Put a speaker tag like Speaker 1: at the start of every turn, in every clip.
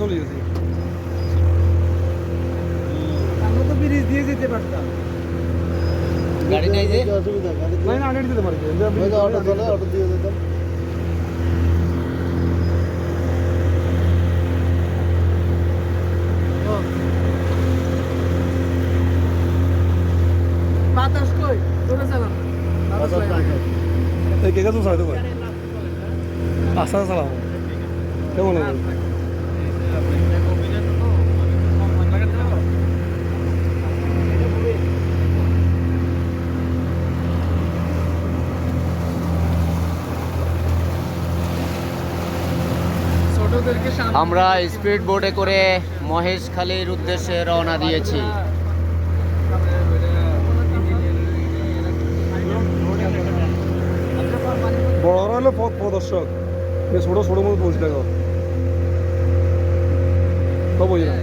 Speaker 1: চলে গেছি আমরা তো ব্রিজ দিয়ে যেতে পারতাম
Speaker 2: গাড়ি নাই যে
Speaker 1: অসুবিধা গাড়ি না আনে দিতে পারি অটো চলে অটো দিয়ে যেতাম বাতাস কই তোরা চালাম বাতাস লাগে এই কে কাজ চালাতে পারে আস্তে আস্তে চালাও কেমন হবে
Speaker 2: আমরা স্পিড বোটে করে মহেশখালীর উদ্দেশ্যে রওনা দিয়েছি।
Speaker 1: বড়রা হলো পথ প্রদর্শক ছোট ছোট মতো পৌঁছে দেখো তো বুঝি না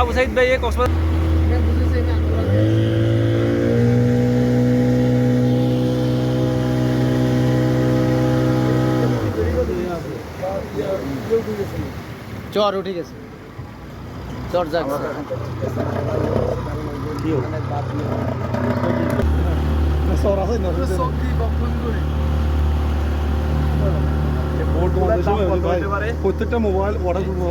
Speaker 3: আবু সাইদ ভাই কক্সবাজার
Speaker 2: চর উঠে গেছে চর যাচ্ছে
Speaker 1: প্রত্যেকটা মোবাইল অর্ডার করবো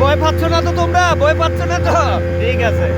Speaker 2: ভয় পাচ্ছ না তো তোমরা? ভয় পাচ্ছ না তো? ঠিক আছে।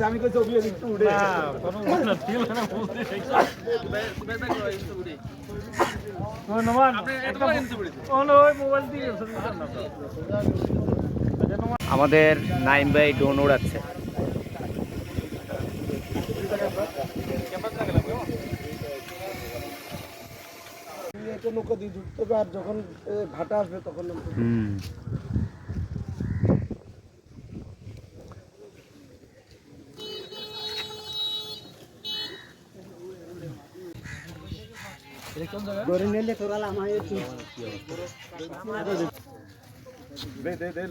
Speaker 1: আমি কই ছবি একটু উড়ে না কোনো না ছিল না বলতে বেটা কই একটু উড়ে নমান আপনি একটু উড়ে ওই মোবাইল দিয়ে
Speaker 2: আমাদের নাইম ভাই ড্রোন উড়াচ্ছে।
Speaker 1: নৌকা দিয়ে ঢুকতে হবে আর যখন ভাটা আসবে তখন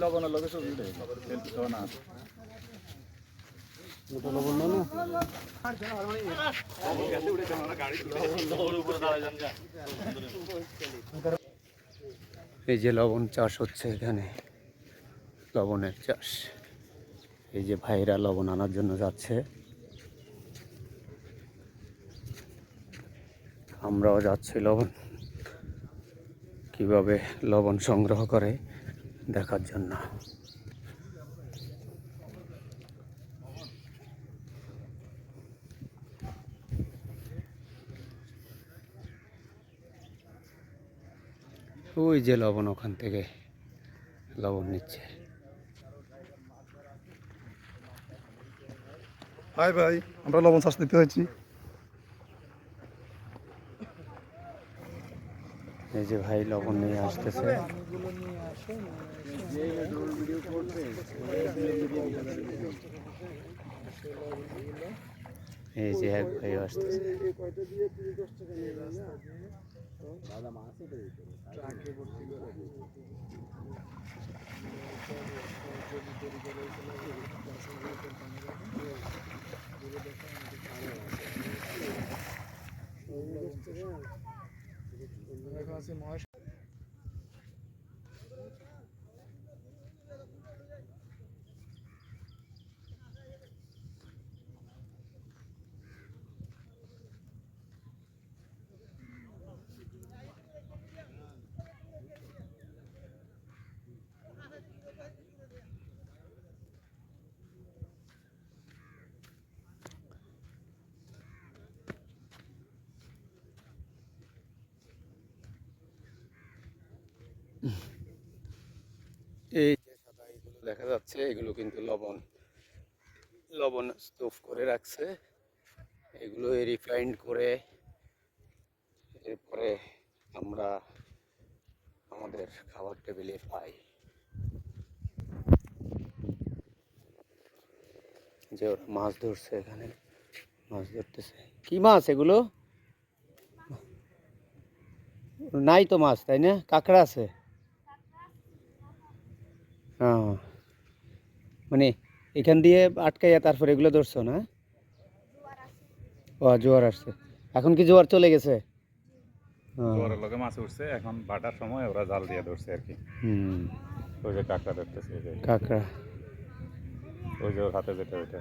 Speaker 1: লবণ লগে সব না
Speaker 2: এই যে লবণ চাষ হচ্ছে এখানে, লবণের চাষ। এই যে ভাইরা লবণ আনার জন্য যাচ্ছে, আমরাও যাচ্ছি লবণ কিভাবে লবণ সংগ্রহ করে দেখার জন্য। ওই যে লবণ ওখান থেকে লবণ নিচ্ছে।
Speaker 3: হাই ভাই, আমরা লবণ চাষ দিতে হয়েছি।
Speaker 2: এই যে ভাই লবণ নিয়ে আসতেছে। এই যে এক ভাই আসতেছে। এই যে সাদা এগুলো দেখা যাচ্ছে, এগুলো কিন্তু লবণ লবণ স্তূপ করে রাখছে। এগুলো রিফাইন্ড করে এরপরে আমরা আমাদের খাবার টেবিলে পাই। যে ওরা মাছ ধরছে, এখানে মাছ ধরতেছে। কি মাছ এগুলো? নাই তো মাছ, তাই না? কাঁকড়া আছে। হ্যাঁ, মানে এখান দিয়ে আটকাইয়া তারপরে এগুলো ধরছো না? ও জোয়ার আসছে। এখন কি জোয়ার চলে গেছে?
Speaker 4: জোয়ারের লগে মাছ উঠছে, এখন ভাটার সময় ওরা জাল দিয়ে ধরছে আর কি। ওই যে কাঁকড়া ধরতেছে, এই যে
Speaker 2: কাঁকড়া।
Speaker 4: ওই যে ওর হাতে যেটা ওইটা।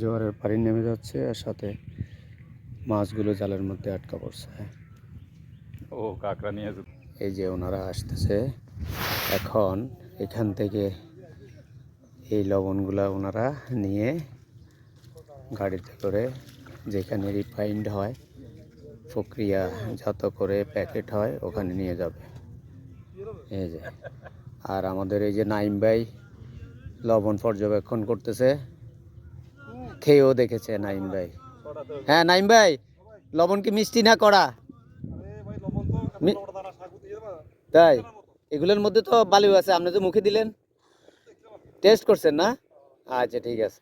Speaker 2: জোয়ারের পানি নেমে যাচ্ছে আর সাথে মাছগুলো জালের মধ্যে আটকা পড়ছে।
Speaker 4: ও কাঁকড়া নিয়ে
Speaker 2: এই যে ওনারা আসতেছে এখন। এখান থেকে এই লবণগুলা ওনারা নিয়ে গাড়িতে করে যেখানে রিফাইন্ড হয়, প্রক্রিয়াজাত করে প্যাকেট হয়, ওখানে নিয়ে যাবে। এই যে, আর আমাদের এই যে নাইম ভাই লবণ পর্যবেক্ষণ করতেছে, খেয়েও দেখেছে নাইম ভাই। হ্যাঁ নাইম ভাই, লবণ কি মিষ্টি না কড়া? তাই? এগুলোর মধ্যে তো বালিও আছে, আপনি তো মুখে দিলেন, টেস্ট করছেন না? আচ্ছা ঠিক আছে।